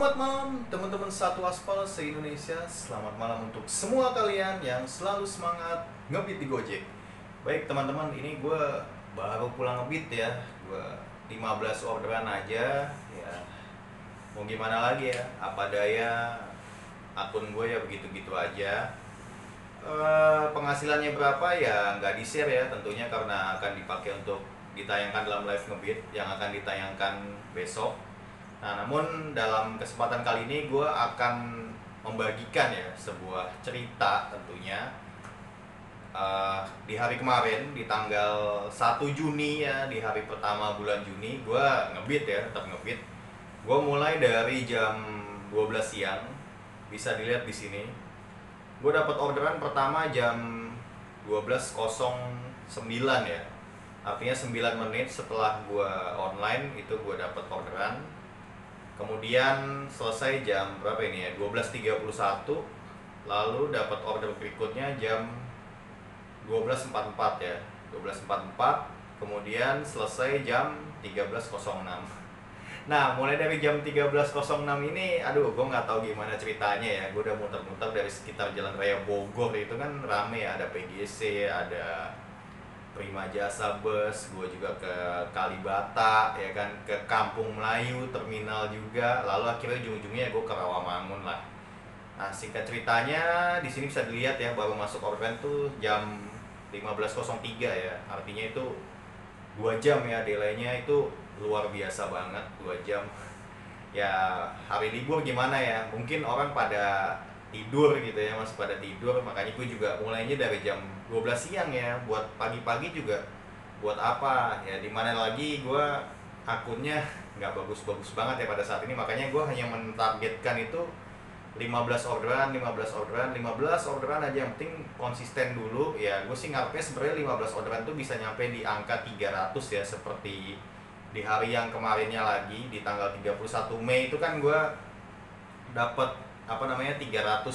Selamat malam teman-teman satu aspal se-Indonesia. Selamat malam untuk semua kalian yang selalu semangat ngebit di Gojek. Baik teman-teman, ini gue baru pulang ngebit ya. Gue 15 orderan aja ya. Mau gimana lagi ya, apa daya, akun gue ya begitu-gitu aja. Penghasilannya berapa ya nggak di-share ya, tentunya karena akan dipakai untuk ditayangkan dalam live ngebit yang akan ditayangkan besok. Nah, namun dalam kesempatan kali ini gue akan membagikan ya sebuah cerita tentunya. Di hari kemarin, di tanggal 1 Juni ya, di hari pertama bulan Juni, gue ngebit ya, tetap ngebit. Gue mulai dari jam 12 siang, bisa dilihat di sini. Gue dapat orderan pertama jam 12.09 ya. Artinya 9 menit setelah gue online itu gue dapat orderan. Kemudian selesai jam berapa ini ya? 12.31. Lalu dapat order berikutnya jam 12.44 ya. 12.44. Kemudian selesai jam 13.06. Nah, mulai dari jam 13.06 ini, aduh, gue nggak tahu gimana ceritanya ya. Gue udah muter-muter dari sekitar Jalan Raya Bogor, itu kan rame ya. Ada PGC, ada Prima Jasa Bus, gue juga ke Kalibata ya kan, ke Kampung Melayu terminal juga, lalu akhirnya ujung-ujungnya gue ke Rawamangun lah. Nah, singkat ceritanya di sini bisa dilihat ya, baru masuk orderan tuh jam 15.03 ya, artinya itu 2 jam ya, delaynya itu luar biasa banget, 2 jam. Ya, hari libur gimana ya, mungkin orang pada tidur gitu ya, masih pada tidur, makanya gue juga mulainya dari jam 12 siang ya, buat pagi-pagi juga buat apa ya, dimana lagi gue akunnya nggak bagus-bagus banget ya pada saat ini, makanya gue hanya mentargetkan itu 15 orderan, 15 orderan, 15 orderan aja, yang penting konsisten dulu ya. Gue sih ngarepnya sebenarnya 15 orderan tuh bisa nyampe di angka 300 ya, seperti di hari yang kemarinnya lagi, di tanggal 31 Mei itu kan gue dapat 300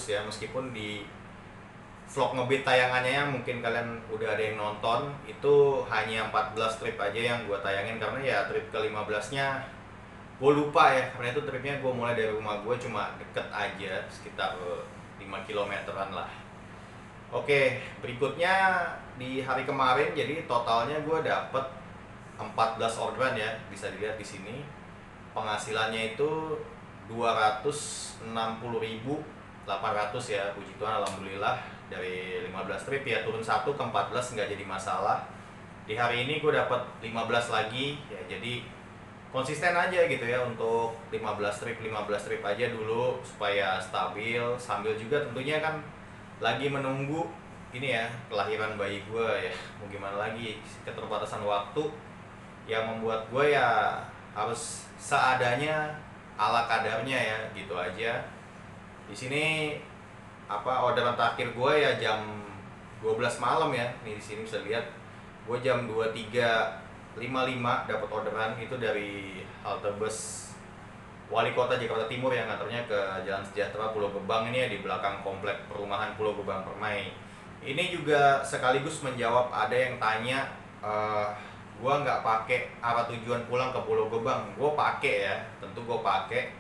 ya, meskipun di vlog ngebit tayangannya yang mungkin kalian udah ada yang nonton, itu hanya 14 trip aja yang gue tayangin, karena ya trip ke-15 nya gue lupa ya, karena itu tripnya gue mulai dari rumah gue cuma deket aja, sekitar 5 kilometeran lah. Oke, berikutnya di hari kemarin, jadi totalnya gue dapet 14 orderan ya, bisa dilihat di sini. Penghasilannya itu 260.800 ya, puji Tuhan, alhamdulillah. Dari 15 trip ya turun 1 ke 14, nggak jadi masalah. Di hari ini gue dapat 15 lagi ya, jadi konsisten aja gitu ya untuk 15 trip aja dulu supaya stabil, sambil juga tentunya kan lagi menunggu ini ya, kelahiran bayi gue ya. Mau gimana lagi, keterbatasan waktu yang membuat gue ya harus seadanya, ala kadarnya ya, gitu aja. Di sini orderan terakhir gue ya jam 12 malam ya. Nih di sini bisa lihat gue jam 23.55 dapat orderan itu dari halte bus Wali Kota Jakarta Timur yang nganternya ke Jalan Sejahtera Pulau Gebang ini ya, di belakang komplek perumahan Pulau Gebang Permai. Ini juga sekaligus menjawab ada yang tanya, gue nggak pakai arah tujuan pulang ke Pulau Gebang. Gue pakai ya, tentu gue pakai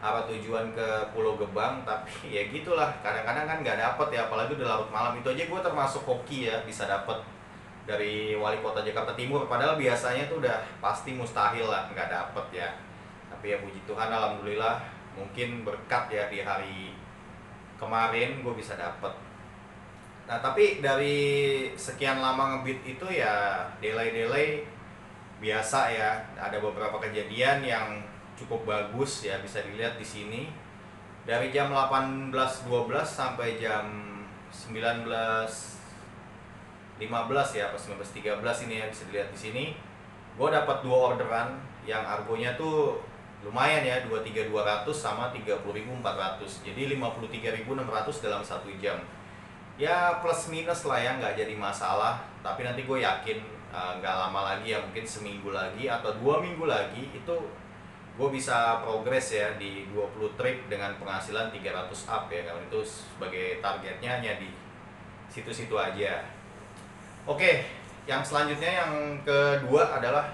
arah tujuan ke Pulau Gebang, tapi ya gitulah, kadang-kadang kan nggak dapet ya, apalagi udah larut malam. Itu aja gue termasuk hoki ya, bisa dapet dari Wali Kota Jakarta Timur, padahal biasanya tuh udah pasti mustahil lah nggak dapet ya. Tapi ya puji Tuhan, alhamdulillah, mungkin berkat ya di hari kemarin gue bisa dapet. Nah, tapi dari sekian lama ngebit itu ya delay biasa ya, ada beberapa kejadian yang cukup bagus ya, bisa dilihat di sini. Dari jam 18.12 sampai jam 19.15 ya, pas 19.13 ini ya, bisa dilihat di sini. Gue dapat 2 orderan yang argonya tuh lumayan ya, 23.200 sama 30.400. Jadi 53.600 dalam 1 jam. Ya plus minus lah ya, nggak jadi masalah. Tapi nanti gue yakin nggak lama lagi ya, mungkin seminggu lagi atau 2 minggu lagi itu gue bisa progres ya di 20 trip dengan penghasilan 300 up ya, karena itu sebagai targetnya hanya di situ-situ aja. Oke, yang selanjutnya yang kedua adalah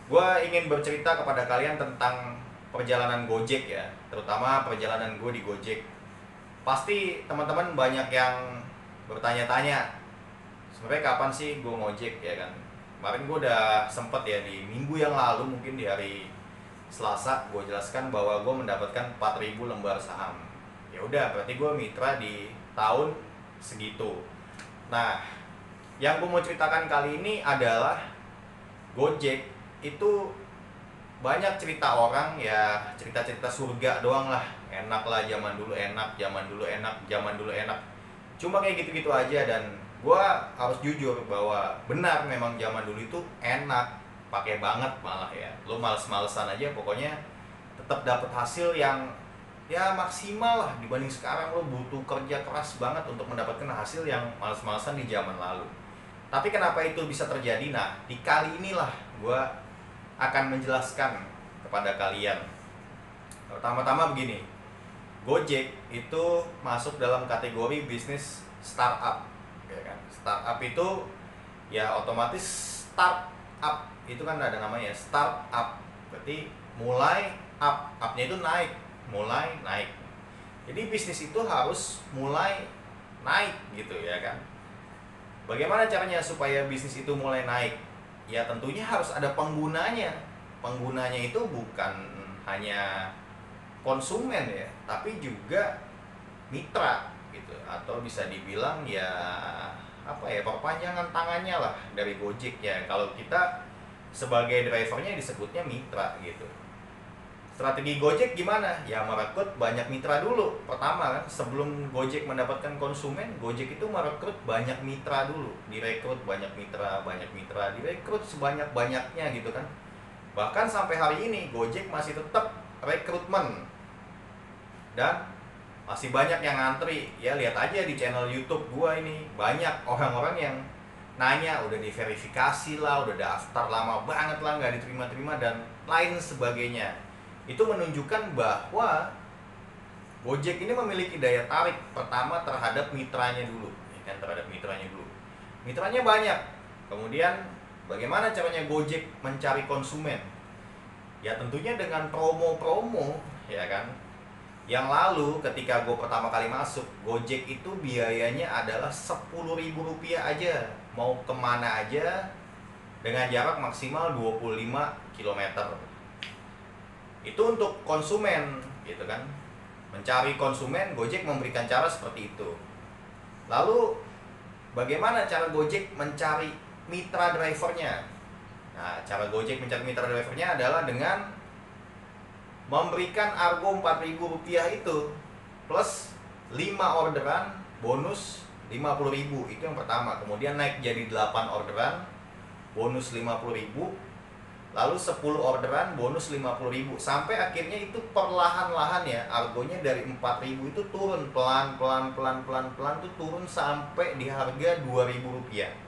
gue ingin bercerita kepada kalian tentang perjalanan Gojek ya, terutama perjalanan gue di Gojek. Pasti teman-teman banyak yang bertanya-tanya, sebenarnya kapan sih gue ngojek ya kan. Kemarin gue udah sempet ya di minggu yang lalu, mungkin di hari Selasa, gue jelaskan bahwa gue mendapatkan 4.000 lembar saham. Ya udah, berarti gue mitra di tahun segitu. Nah, yang gue mau ceritakan kali ini adalah Gojek itu banyak cerita orang ya, cerita-cerita surga doang lah. Enak lah, zaman dulu enak, zaman dulu enak, zaman dulu enak. Cuma kayak gitu-gitu aja. Dan gue harus jujur bahwa benar, memang zaman dulu itu enak, pakai banget malah ya. Lo males-malesan aja pokoknya tetap dapat hasil yang ya maksimal lah. Dibanding sekarang lo butuh kerja keras banget untuk mendapatkan hasil yang males-malesan di zaman lalu. Tapi kenapa itu bisa terjadi? Nah, di kali inilah gue akan menjelaskan kepada kalian. Pertama-tama begini, Gojek itu masuk dalam kategori bisnis startup, ya kan? Startup itu ya otomatis startup itu kan ada namanya startup, berarti mulai up, upnya itu naik, mulai naik. Jadi bisnis itu harus mulai naik gitu ya kan? Bagaimana caranya supaya bisnis itu mulai naik? Ya tentunya harus ada penggunanya. Penggunanya itu bukan hanya konsumen ya, tapi juga mitra gitu, atau bisa dibilang ya apa ya, perpanjangan tangannya lah dari Gojek ya. Kalau kita sebagai drivernya disebutnya mitra gitu. Strategi Gojek gimana? Ya merekrut banyak mitra dulu. Pertama kan, sebelum Gojek mendapatkan konsumen, Gojek itu merekrut banyak mitra dulu. Direkrut banyak mitra, direkrut sebanyak-banyaknya gitu kan. Bahkan sampai hari ini Gojek masih tetap rekrutmen. Dan masih banyak yang ngantri. Ya lihat aja di channel YouTube gua ini, banyak orang-orang yang nanya, udah diverifikasi lah, udah daftar lama banget lah, nggak diterima-terima dan lain sebagainya. Itu menunjukkan bahwa Gojek ini memiliki daya tarik pertama terhadap mitranya dulu, ya kan, terhadap mitranya dulu. Mitranya banyak. Kemudian bagaimana caranya Gojek mencari konsumen? Ya tentunya dengan promo-promo, ya kan. Yang lalu ketika gue pertama kali masuk, Gojek itu biayanya adalah Rp10.000 aja. Mau kemana aja dengan jarak maksimal 25 km. Itu untuk konsumen gitu kan. Mencari konsumen, Gojek memberikan cara seperti itu. Lalu bagaimana cara Gojek mencari mitra drivernya? Nah, cara Gojek mencari mitra drivernya adalah dengan memberikan argo Rp4.000 itu plus 5 orderan bonus Rp50.000. Itu yang pertama. Kemudian naik jadi 8 orderan bonus Rp50.000, lalu 10 orderan bonus Rp50.000, sampai akhirnya itu perlahan-lahan ya, argonya dari Rp4.000 itu turun pelan-pelan tuh turun sampai di harga Rp2.000.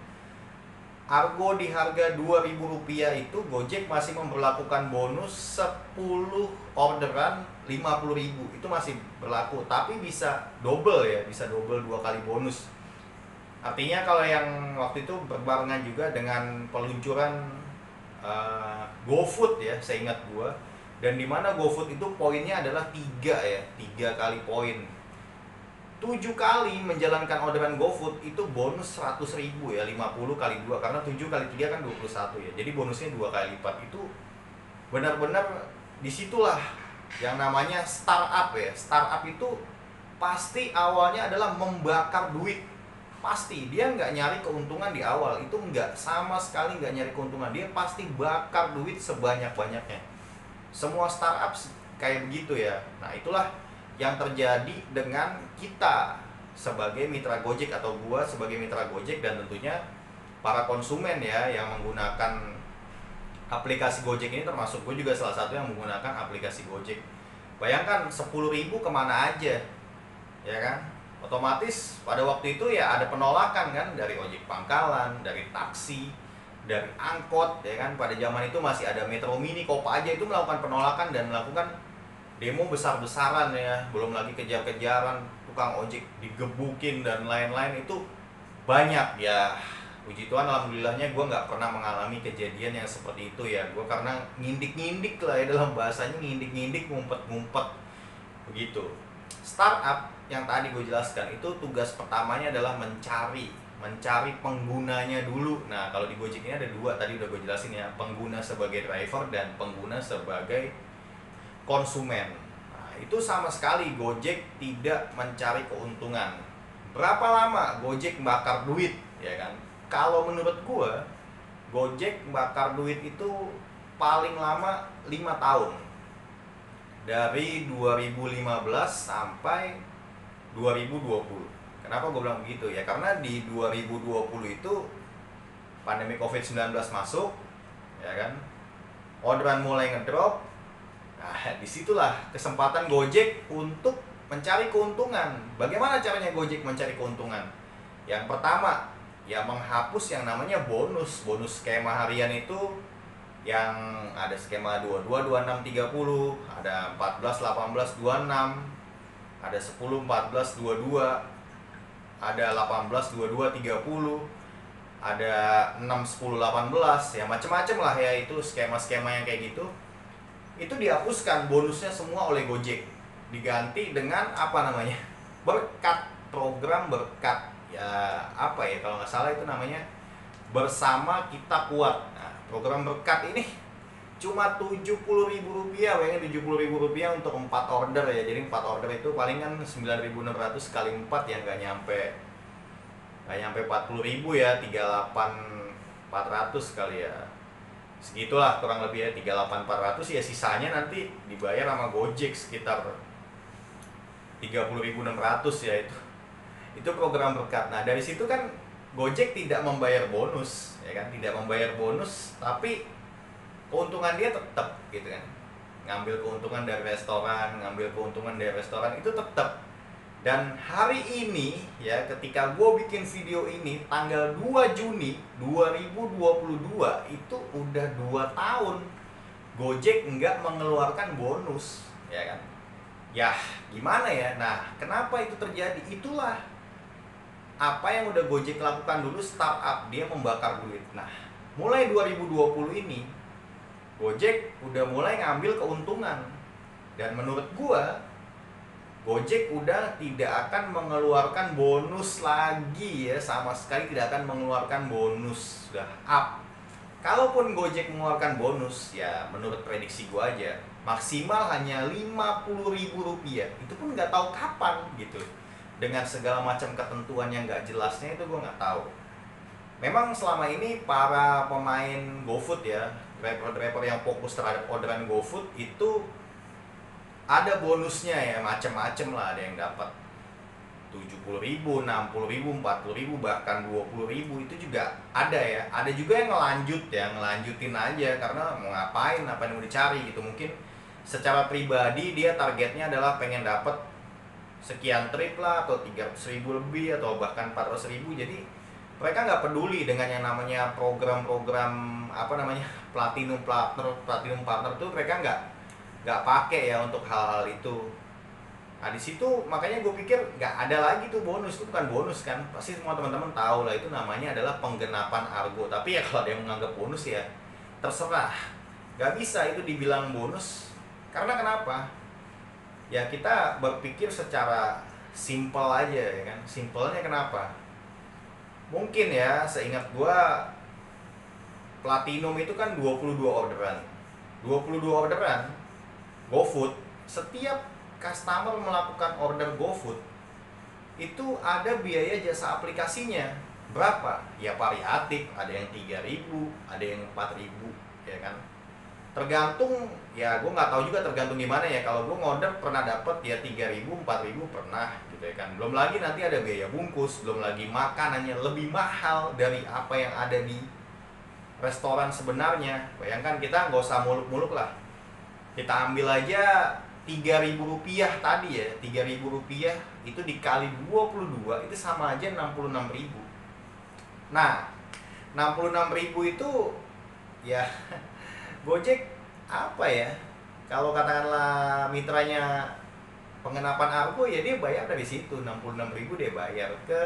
Argo di harga Rp2.000 itu Gojek masih memperlakukan bonus 10 orderan Rp50.000. Itu masih berlaku, tapi bisa double ya, bisa double 2 kali bonus. Artinya kalau yang waktu itu berbarengan juga dengan peluncuran GoFood ya, saya ingat gua. Dan dimana GoFood itu poinnya adalah 3 ya, 3 kali poin. 7 kali menjalankan orderan GoFood itu bonus 100.000 ya, 50 kali 2, karena 7 kali 3 kan 21 ya. Jadi bonusnya 2 kali lipat. Itu benar-benar disitulah yang namanya startup ya. Startup itu pasti awalnya adalah membakar duit. Pasti dia nggak nyari keuntungan di awal, itu nggak, sama sekali nggak nyari keuntungan. Dia pasti bakar duit sebanyak-banyaknya. Semua startup kayak begitu ya. Nah itulah yang terjadi dengan kita sebagai mitra Gojek, atau gua sebagai mitra Gojek, dan tentunya para konsumen ya yang menggunakan aplikasi Gojek ini, termasuk gue juga salah satu yang menggunakan aplikasi Gojek. Bayangkan 10.000 kemana aja, ya kan? Otomatis pada waktu itu ya ada penolakan kan, dari ojek pangkalan, dari taksi, dari angkot, ya kan? Pada zaman itu masih ada Metro Mini, Kopa aja itu melakukan penolakan dan melakukan demo besar-besaran ya. Belum lagi kejar-kejaran, tukang ojek digebukin dan lain-lain, itu banyak ya. puji Tuhan alhamdulillahnya gue nggak pernah mengalami kejadian yang seperti itu ya. Gue karena ngindik-ngindik lah ya, dalam bahasanya ngindik-ngindik, ngumpet-ngumpet begitu. Startup yang tadi gue jelaskan itu tugas pertamanya adalah mencari penggunanya dulu. Nah kalau di Gojek ini ada dua, tadi udah gue jelasin ya, pengguna sebagai driver dan pengguna sebagai konsumen. Nah, itu sama sekali Gojek tidak mencari keuntungan. Berapa lama Gojek bakar duit, ya kan? Kalau menurut gua, Gojek bakar duit itu paling lama 5 tahun. Dari 2015 sampai 2020. Kenapa gue bilang begitu ya? Karena di 2020 itu pandemi COVID-19 masuk, ya kan? Orderan mulai ngedrop. Nah, disitulah kesempatan Gojek untuk mencari keuntungan. Bagaimana caranya Gojek mencari keuntungan? Yang pertama, ya menghapus yang namanya bonus skema harian itu, yang ada skema 22, 26, 30, ada 14, 18, 26, ada 10, 14, 22, ada 18, 22, 30, ada 6, 10, 18, ya macam-macam lah ya, itu skema-skema yang kayak gitu. Itu dihapuskan bonusnya semua oleh Gojek, diganti dengan apa namanya, berkat, program berkat. Ya apa ya, kalau nggak salah itu namanya Bersama Kita Kuat. Nah, program berkat ini cuma Rp70.000, bayangin Rp70.000 untuk 4 order ya. Jadi 4 order itu paling kan 9.600 kali 4 ya, nggak nyampe 40.000 ya, 38.400 kali ya, segitulah kurang lebih ya, 38.400 ya. Sisanya nanti dibayar sama Gojek sekitar 30.600 ya. Itu program berkat. Nah dari situ kan Gojek tidak membayar bonus, ya kan, tidak membayar bonus, tapi keuntungan dia tetap gitu kan. Ngambil keuntungan dari restoran, itu tetap. Dan hari ini ya, ketika gue bikin video ini tanggal 2 Juni 2022, itu udah 2 tahun Gojek nggak mengeluarkan bonus, ya kan. Ya gimana ya. Nah kenapa itu terjadi? Itulah apa yang udah Gojek lakukan dulu, startup, dia membakar duit. Nah, mulai 2020 ini Gojek udah mulai ngambil keuntungan. Dan menurut gua, Gojek udah tidak akan mengeluarkan bonus lagi ya, sama sekali tidak akan mengeluarkan bonus. Sudah up. Kalaupun Gojek mengeluarkan bonus, ya menurut prediksi gua aja maksimal hanya Rp50.000. Itu pun nggak tahu kapan gitu. Dengan segala macam ketentuan yang nggak jelasnya itu gue nggak tahu. Memang selama ini para pemain GoFood ya, driver-driver yang fokus terhadap orderan GoFood itu ada bonusnya ya, macam-macam lah. Ada yang dapat 70.000, 60.000, 40.000, bahkan 20.000, itu juga ada ya. Ada juga yang ngelanjutin aja karena mau ngapain, apa yang mau dicari gitu. Mungkin secara pribadi dia targetnya adalah pengen dapat sekian trip lah, atau 300.000 lebih, atau bahkan 400.000. Jadi mereka nggak peduli dengan yang namanya program-program apa namanya platinum partner tuh, mereka nggak pakai ya untuk hal-hal itu. Nah di situ makanya gue pikir nggak ada lagi tuh bonus. Itu bukan bonus kan, pasti semua teman-teman tahu lah, itu namanya adalah penggenapan argo. Tapi ya kalau ada yang menganggap bonus ya terserah, nggak bisa itu dibilang bonus. Karena kenapa? Ya kita berpikir secara simple aja ya kan. Simpelnya kenapa? Mungkin ya, seingat gua Platinum itu kan 22 orderan. 22 orderan GoFood, setiap customer melakukan order GoFood itu ada biaya jasa aplikasinya. Berapa? Ya variatif, ada yang 3.000, ada yang 4.000, ya kan. Tergantung, ya gue nggak tahu juga tergantung gimana ya. Kalau gue ngorder pernah dapet ya 3.000, 4.000 pernah gitu ya kan. Belum lagi nanti ada biaya bungkus, belum lagi makanannya lebih mahal dari apa yang ada di restoran sebenarnya. Bayangkan, kita nggak usah muluk-muluk lah, kita ambil aja Rp3.000 tadi ya, Rp3.000 itu dikali 22 itu sama aja 66.000. Nah 66.000 itu ya Gojek apa ya, kalau katakanlah mitranya pengenapan argo ya dia bayar dari situ. 66.000 dia bayar ke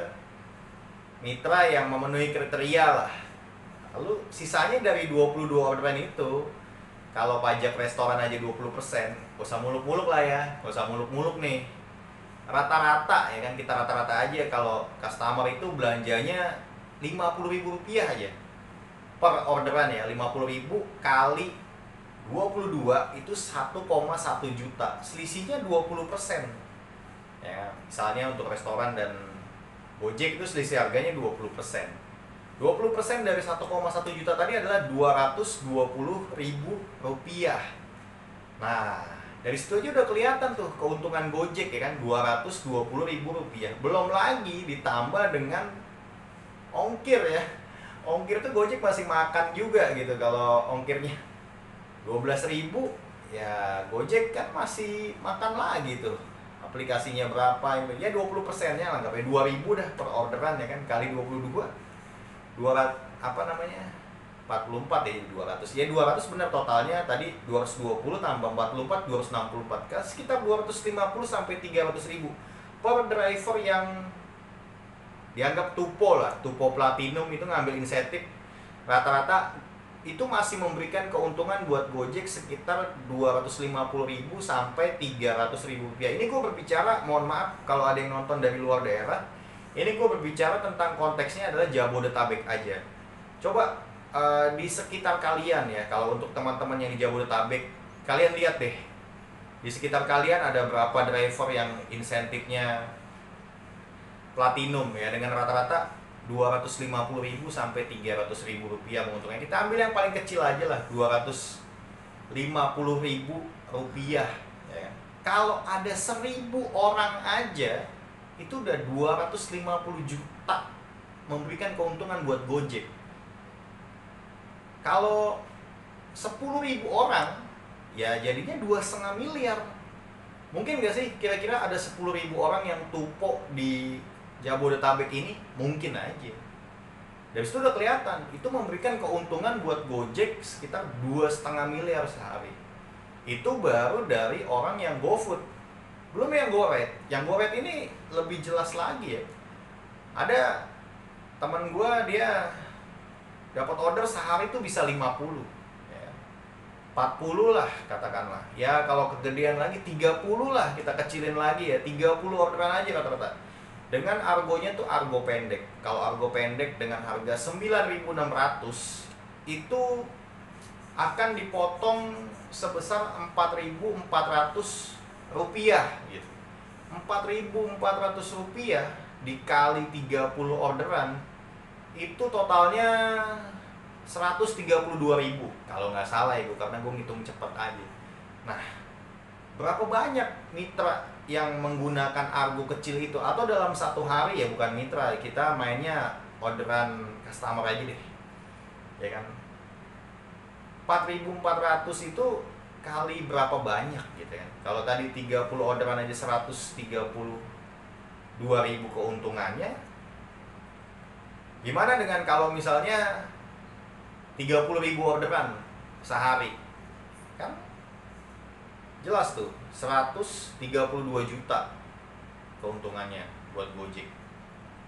mitra yang memenuhi kriteria lah. Lalu sisanya dari 22 orderan itu, kalau pajak restoran aja 20%, gak usah muluk-muluk lah ya, gak usah muluk-muluk nih. Rata-rata ya kan, kita rata-rata aja kalau customer itu belanjanya Rp50.000 aja per orderan ya. 50.000 kali 22 itu 1,1 juta, selisihnya 20%. Ya, misalnya untuk restoran dan Gojek itu selisih harganya 20%. 20% dari 1,1 juta tadi adalah Rp220.000. Nah, dari situ aja udah kelihatan tuh keuntungan Gojek ya kan, Rp220.000. Belum lagi ditambah dengan ongkir ya. Ongkir tuh Gojek masih makan juga gitu. Kalau ongkirnya 12.000, ya Gojek kan masih makan lagi tuh. Aplikasinya berapa, ya 20%-nya lah, nggak 2.000 dah per orderan ya kan, kali 22, 200 apa namanya, 44 ya, 200 ya, 200 benar totalnya tadi. 220 tambah 44, 264, kan sekitar 250 sampai 300.000 per driver yang dianggap tupo lah, tupo platinum itu ngambil insentif. Rata-rata itu masih memberikan keuntungan buat Gojek sekitar 250.000 sampai 300.000 rupiah. Ini gue berbicara, mohon maaf kalau ada yang nonton dari luar daerah, ini gue berbicara tentang konteksnya adalah Jabodetabek aja. Coba di sekitar kalian ya, kalau untuk teman-teman yang di Jabodetabek, kalian lihat deh, di sekitar kalian ada berapa driver yang insentifnya platinum ya, dengan rata-rata 250.000 sampai 300.000 rupiah menguntungkan. Kita ambil yang paling kecil aja lah, 250.000 rupiah ya. Kalau ada 1.000 orang aja, itu udah 250 juta memberikan keuntungan buat Gojek. Kalau 10.000 orang, ya jadinya 2,5 miliar. Mungkin gak sih kira-kira ada 10.000 orang yang tumpuk di Jabodetabek ini? Mungkin aja. Dari situ udah kelihatan, itu memberikan keuntungan buat Gojek sekitar 2,5 miliar sehari. Itu baru dari orang yang GoFood. Belum yang GoRed. Yang GoRed ini lebih jelas lagi ya. Ada teman gua, dia dapat order sehari itu bisa 50 ya. 40 lah katakanlah. Ya kalau kegedean lagi 30 lah, kita kecilin lagi ya, 30 orderan aja rata-rata. Dengan argonya tuh argo pendek. Kalau argo pendek dengan harga 9.600 itu akan dipotong sebesar 4.400 rupiah gitu. 4.400 rupiah dikali 30 orderan itu totalnya 132.000 kalau nggak salah ya, karena gue ngitung cepet aja. Nah, berapa banyak mitra yang menggunakan argo kecil itu? Atau dalam satu hari ya, bukan mitra, kita mainnya orderan customer aja deh ya kan, 4.400 itu kali berapa banyak gitu kan. Kalau tadi 30 orderan aja 132.000 keuntungannya, gimana dengan kalau misalnya 30.000 orderan sehari? Kan jelas tuh 132 juta keuntungannya buat Gojek.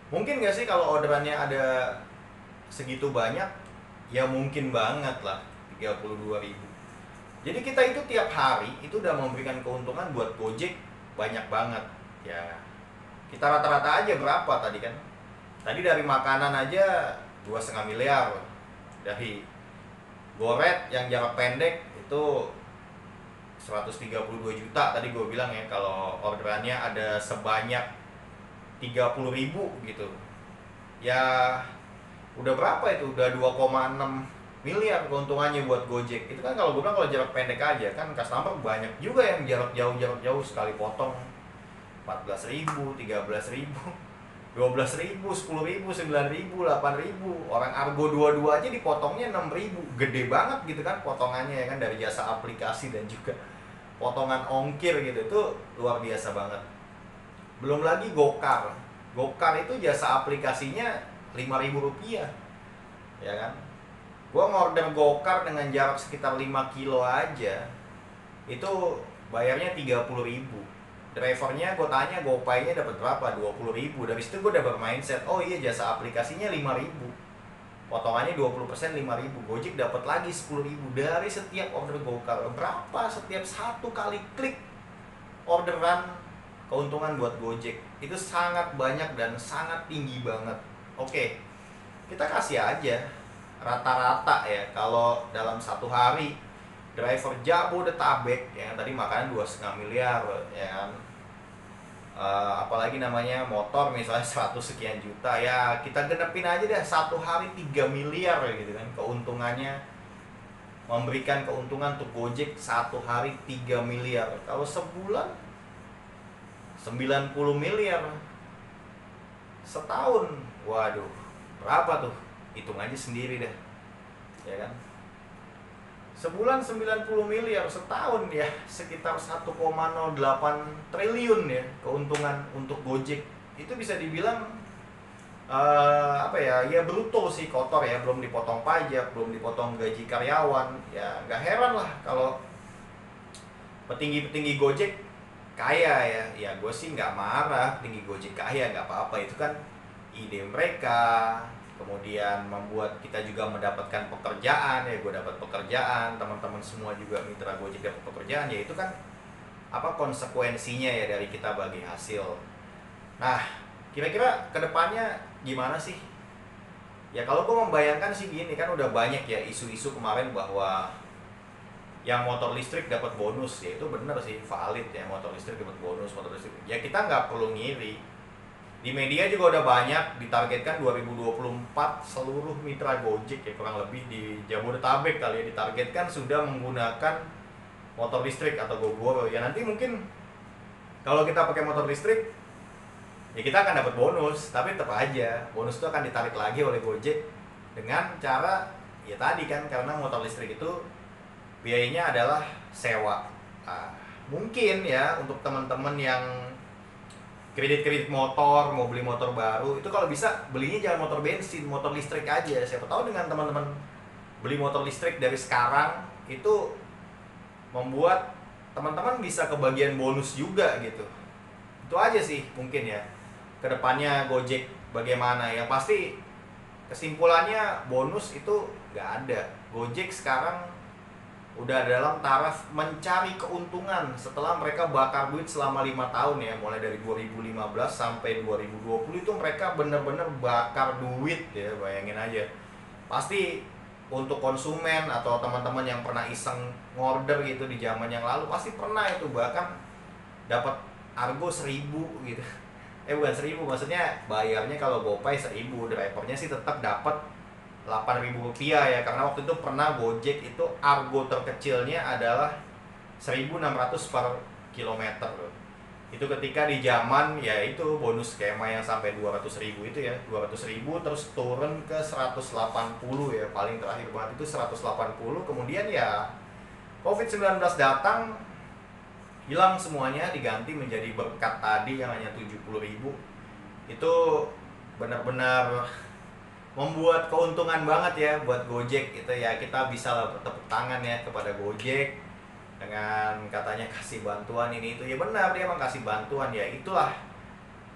Mungkin gak sih kalau orderannya ada segitu banyak? Ya mungkin banget lah, 32.000. Jadi kita itu tiap hari itu udah memberikan keuntungan buat Gojek banyak banget ya. Kita rata-rata aja berapa tadi kan? Tadi dari makanan aja 2,5 miliar. Dari GoRed yang jarak pendek itu 132 juta tadi gue bilang ya, kalau orderannya ada sebanyak 30.000 gitu. Ya udah berapa itu? Udah 2,6 miliar keuntungannya buat Gojek. Itu kan kalau gue bilang kalau jarak pendek aja kan, customer banyak juga yang jarak jauh sekali potong 14.000, 13.000, 12.000, 10.000, 9.000, 8.000. Orang argo 22 aja dipotongnya 6.000. Gede banget gitu kan potongannya ya kan, dari jasa aplikasi dan juga potongan ongkir gitu. Itu luar biasa banget. Belum lagi Gokar. Gokar itu jasa aplikasinya 5.000 rupiah ya kan. Gua ngorder Gokar dengan jarak sekitar 5 kilo aja itu bayarnya 30.000. drivernya gue tanya GoPay-nya dapat berapa, 20.000. Dari situ gue udah bermindset, oh iya jasa aplikasinya 5.000, potongannya 20%, 5.000. Gojek dapat lagi 10.000 dari setiap order Gokar. Berapa setiap satu kali klik orderan, keuntungan buat Gojek itu sangat banyak dan sangat tinggi banget. Oke, kita kasih aja rata-rata ya, kalau dalam satu hari driver Jabodetabek yang tadi makan 2,5 miliar ya kan, apalagi namanya motor misalnya 100 sekian juta, ya kita genepin aja deh satu hari 3 miliar gitu kan keuntungannya, memberikan keuntungan untuk Gojek satu hari 3 miliar. Kalau sebulan 90 miliar, setahun waduh berapa tuh, hitung aja sendiri deh ya kan. Sebulan 90 miliar, setahun ya sekitar 1,08 triliun ya keuntungan untuk Gojek. Itu bisa dibilang apa ya, ya bruto sih, kotor ya, belum dipotong pajak, belum dipotong gaji karyawan. Ya nggak heran lah kalau petinggi-petinggi Gojek kaya ya. Ya gue sih nggak marah petinggi Gojek kaya, nggak apa-apa, itu kan ide mereka. Kemudian membuat kita juga mendapatkan pekerjaan ya, gue dapat pekerjaan, teman-teman semua juga mitra Gojek dapat pekerjaan, ya itu kan apa konsekuensinya ya dari kita bagi hasil. Nah, kira-kira kedepannya gimana sih? Ya kalau gue membayangkan sih gini, kan udah banyak ya isu-isu kemarin bahwa yang motor listrik dapat bonus, ya itu bener sih, valid ya, motor listrik dapat bonus, motor listrik. Ya kita nggak perlu ngiri. Di media juga udah banyak ditargetkan 2024 seluruh mitra Gojek ya kurang lebih di Jabodetabek kali ya ditargetkan sudah menggunakan motor listrik atau Gogoro. Ya nanti mungkin kalau kita pakai motor listrik ya kita akan dapat bonus, tapi tetap aja bonus itu akan ditarik lagi oleh Gojek dengan cara ya tadi kan, karena motor listrik itu biayanya adalah sewa. Nah, mungkin ya untuk teman-teman yang kredit motor, mau beli motor baru, itu kalau bisa belinya jangan motor bensin, motor listrik aja. Siapa tahu dengan teman-teman beli motor listrik dari sekarang itu membuat teman-teman bisa kebagian bonus juga gitu. Itu aja sih mungkin ya kedepannya Gojek bagaimana. Yang pasti kesimpulannya bonus itu nggak ada. Gojek sekarang udah dalam taraf mencari keuntungan setelah mereka bakar duit selama 5 tahun ya, mulai dari 2015 sampai 2020 itu mereka bener-bener bakar duit ya, bayangin aja. Pasti untuk konsumen atau teman-teman yang pernah iseng ngorder gitu di zaman yang lalu pasti pernah itu, bahkan dapat argo 1.000 gitu. Bukan 1.000, maksudnya bayarnya kalau GoPay 1.000, drivernya sih tetap dapat 8.000 rupiah ya, karena waktu itu pernah Gojek itu argo terkecilnya adalah 1.600 per kilometer loh. Itu ketika di zaman ya itu bonus skema yang sampai 200.000 itu ya, 200.000 terus turun ke 180 ya, paling terakhir banget itu 180. Kemudian ya COVID-19 datang, hilang semuanya, diganti menjadi berkat tadi yang hanya 70.000. Itu benar-benar membuat keuntungan banget ya buat Gojek gitu ya. Kita bisa lah bertepuk tangan ya kepada Gojek dengan katanya kasih bantuan ini itu. Ya benar, dia emang kasih bantuan ya, itulah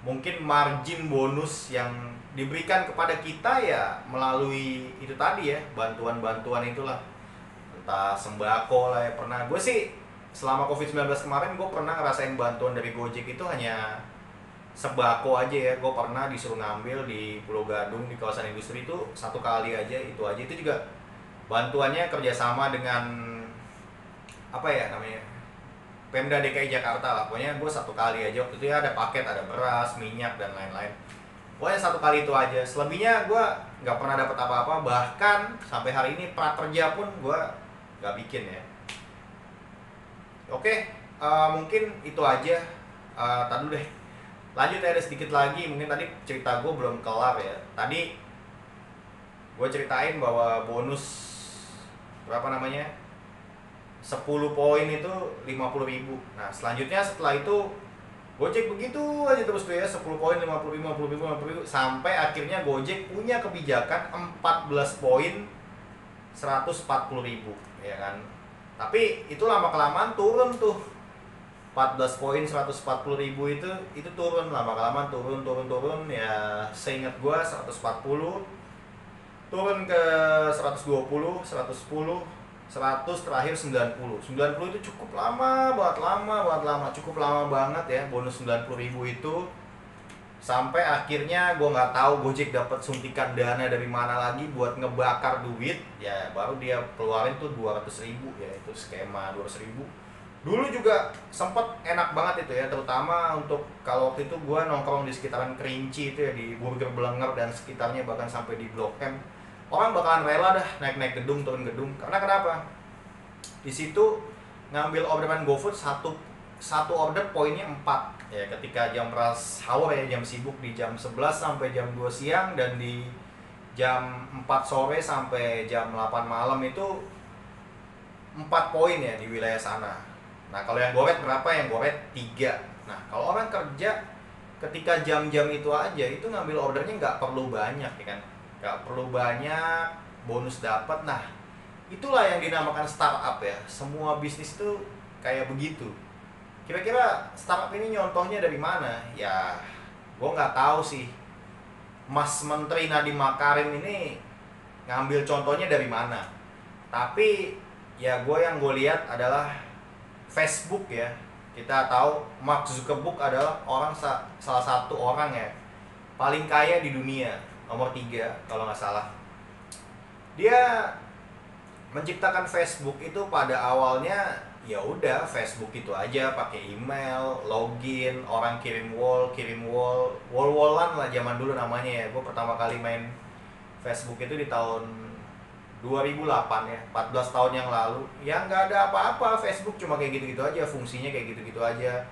mungkin margin bonus yang diberikan kepada kita ya melalui itu tadi ya, bantuan-bantuan itulah, entah sembako lah ya. Pernah gue sih selama COVID-19 kemarin gue pernah ngerasain bantuan dari Gojek itu hanya sembako aja ya. Gue pernah disuruh ngambil di Pulau Gadung di kawasan industri itu satu kali aja, itu aja. Itu juga bantuannya kerjasama dengan apa ya namanya, Pemda DKI Jakarta lah. Pokoknya gue satu kali aja waktu itu ya, ada paket, ada beras, minyak dan lain-lain. Pokoknya satu kali itu aja, selebihnya gue nggak pernah dapat apa-apa. Bahkan sampai hari ini prakerja pun gue nggak bikin ya. Oke, mungkin itu aja. Tadi deh lanjut ya, ada sedikit lagi, mungkin tadi cerita gue belum kelar ya. Tadi gue ceritain bahwa bonus berapa namanya 10 poin itu 50.000. Nah selanjutnya setelah itu Gojek begitu aja terus tuh ya, 10 poin 50.000 sampai akhirnya Gojek punya kebijakan 14 poin 140.000 ya kan. Tapi itu lama kelamaan turun tuh 14 poin 140.000 itu turun lama-lama, turun ya, seingat gua 140, turun ke 120, 110, 100, terakhir 90. 90 itu cukup lama banget, cukup lama banget ya bonus 90.000 itu. Sampai akhirnya gue nggak tahu Gojek dapat suntikan dana dari mana lagi buat ngebakar duit, ya baru dia keluarin tuh 200.000 ya, itu skema 200.000. Dulu juga sempet enak banget itu ya, terutama untuk kalau waktu itu gue nongkrong di sekitaran Kerinci itu ya, di Burger Blenger dan sekitarnya, bahkan sampai di Blok M. Orang bakalan rela dah naik gedung, turun gedung. Karena kenapa? Di situ ngambil orderan GoFood satu order poinnya 4 ya, ketika jam rush hour ya, jam sibuk di jam 11 sampai jam 2 siang, dan di jam 4 sore sampai jam 8 malam itu 4 poin ya di wilayah sana. Nah kalau yang goret berapa? Yang goret 3. Nah kalau orang kerja ketika jam-jam itu aja, itu ngambil ordernya nggak perlu banyak ya kan, nggak perlu banyak, bonus dapat. Nah itulah yang dinamakan startup ya, semua bisnis tuh kayak begitu. Kira-kira startup ini nyontohnya dari mana? Ya, gue nggak tahu sih. Mas Menteri Nadiem Makarim ini ngambil contohnya dari mana? Tapi ya yang gue lihat adalah Facebook ya. Kita tahu Mark Zuckerberg adalah salah satu orang ya paling kaya di dunia, nomor 3 kalau nggak salah. Dia menciptakan Facebook itu pada awalnya ya udah Facebook itu aja, pakai email, login, orang kirim wall-wallan lah zaman dulu namanya ya. Gue pertama kali main Facebook itu di tahun 2008 ya, 14 tahun yang lalu. Ya nggak ada apa-apa, Facebook cuma kayak gitu-gitu aja, fungsinya kayak gitu-gitu aja.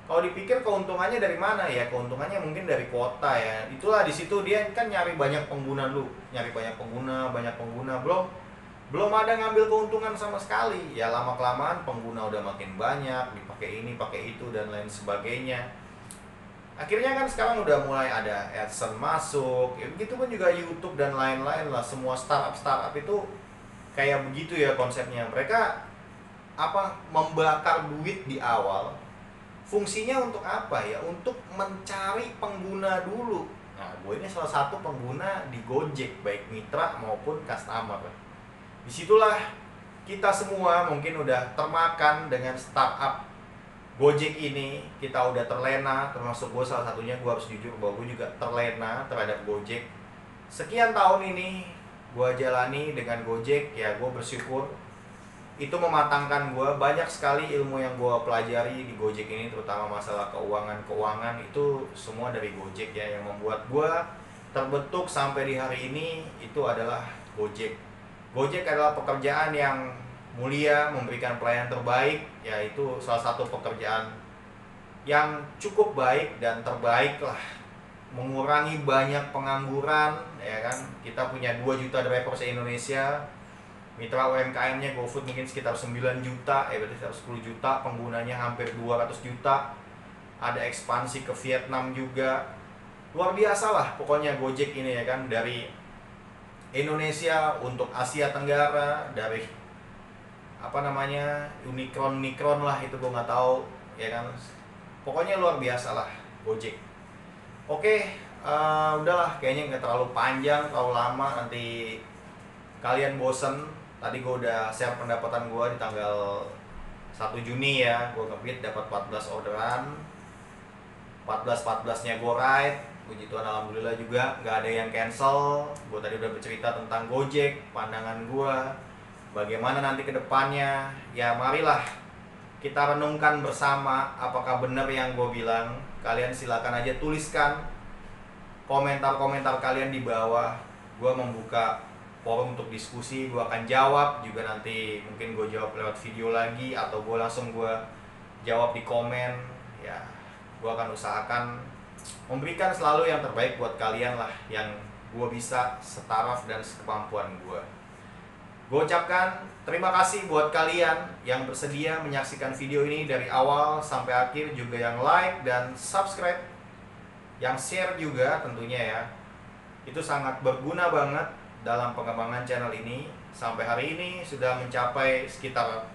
Kalau dipikir keuntungannya dari mana ya? Keuntungannya mungkin dari kuota ya. Itulah di situ dia kan nyari banyak pengguna dulu, nyari banyak pengguna, belum ada ngambil keuntungan sama sekali. Ya lama kelamaan pengguna udah makin banyak, dipakai ini, pakai itu dan lain sebagainya. Akhirnya kan sekarang udah mulai ada AdSense masuk. Ya begitu pun juga YouTube dan lain-lain lah. Semua startup itu kayak begitu ya konsepnya. Mereka membakar duit di awal. Fungsinya untuk apa ya? Untuk mencari pengguna dulu. Nah, gue ini salah satu pengguna di Gojek, baik mitra maupun customer. Disitulah kita semua mungkin udah termakan dengan startup Gojek ini. Kita udah terlena, termasuk gue salah satunya. Gue harus jujur bahwa gue juga terlena terhadap Gojek. Sekian tahun ini gue jalani dengan Gojek, ya gue bersyukur. Itu mematangkan gue, banyak sekali ilmu yang gue pelajari di Gojek ini, terutama masalah keuangan itu semua dari Gojek ya. Yang membuat gue terbentuk sampai di hari ini itu adalah Gojek. Gojek adalah pekerjaan yang mulia, memberikan pelayanan terbaik, yaitu salah satu pekerjaan yang cukup baik dan terbaik lah, mengurangi banyak pengangguran ya kan. Kita punya 2 juta driver se-Indonesia, mitra UMKM-nya GoFood mungkin sekitar 9 juta, berarti 110 juta, penggunanya hampir 200 juta, ada ekspansi ke Vietnam juga, luar biasa lah pokoknya Gojek ini ya kan. Dari Indonesia untuk Asia Tenggara, dari Unicron lah, itu gue nggak tahu ya kan. Pokoknya luar biasa lah Gojek. Oke, udahlah kayaknya nggak terlalu panjang, terlalu lama, nanti kalian bosen. Tadi gue udah share pendapatan gue di tanggal 1 Juni ya, gue nge-beat dapat 14 orderan, 14-14 nya gue ride. Puji Tuhan alhamdulillah juga nggak ada yang cancel. Gue tadi udah bercerita tentang Gojek, pandangan gue bagaimana nanti ke depannya. Ya marilah kita renungkan bersama apakah benar yang gue bilang. Kalian silakan aja tuliskan komentar-komentar kalian di bawah. Gue membuka forum untuk diskusi, gue akan jawab juga nanti. Mungkin gue jawab lewat video lagi, atau gue langsung jawab di komen. Ya gue akan usahakan memberikan selalu yang terbaik buat kalian lah, yang gue bisa setaraf dan sekemampuan gue. Gue ucapkan terima kasih buat kalian yang bersedia menyaksikan video ini dari awal sampai akhir, juga yang like dan subscribe, yang share juga tentunya ya. Itu sangat berguna banget dalam pengembangan channel ini. Sampai hari ini sudah mencapai sekitar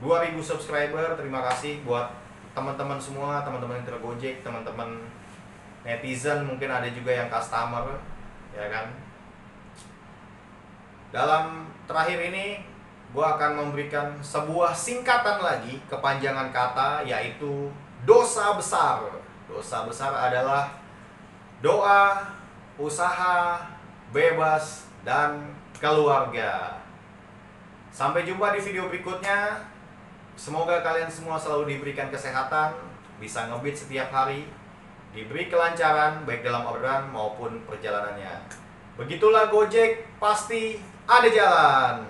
2000 subscriber. Terima kasih buat teman-teman semua, teman-teman yang Gojek, teman-teman netizen, mungkin ada juga yang customer, ya kan. Dalam terakhir ini, gue akan memberikan sebuah singkatan lagi, kepanjangan kata, yaitu dosa besar. Dosa besar adalah doa, usaha, bebas, dan keluarga. Sampai jumpa di video berikutnya. Semoga kalian semua selalu diberikan kesehatan, bisa ngebeat setiap hari, diberi kelancaran baik dalam orderan maupun perjalanannya. Begitulah Gojek, pasti ada jalan.